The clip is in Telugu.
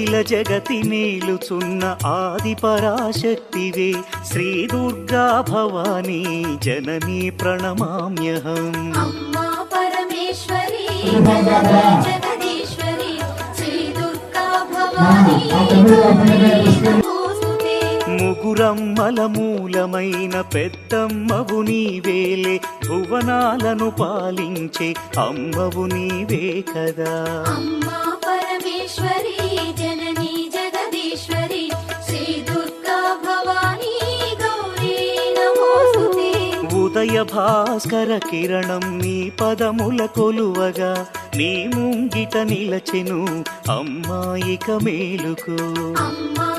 అఖిల జగతి మేలుచున్న ఆది పరాశక్తివే శ్రీ దుర్గా భవానీ జననీ ప్రణమామ్యహం. అమ్మా పరమేశ్వరి జగదీశ్వరి శ్రీ దుర్గా భవానీ నమోస్తుతే. ముగురమ్మల మూలమైన పెద్దమ్మవు నీవేలే, భువనాలను పాలించే అమ్మవు నీవే కదా. అమ్మా పరమేశ్వరి జననీ జగదీశ్వరి శ్రీ దుర్గా భవానీ గౌరీ నమోస్తుతే. ఉదయ భాస్కర కిరణం నీ పదముల కొలువగా, నీ ముంగిట నిలచెను అమ్మాయిక మేలుకు. అమ్మా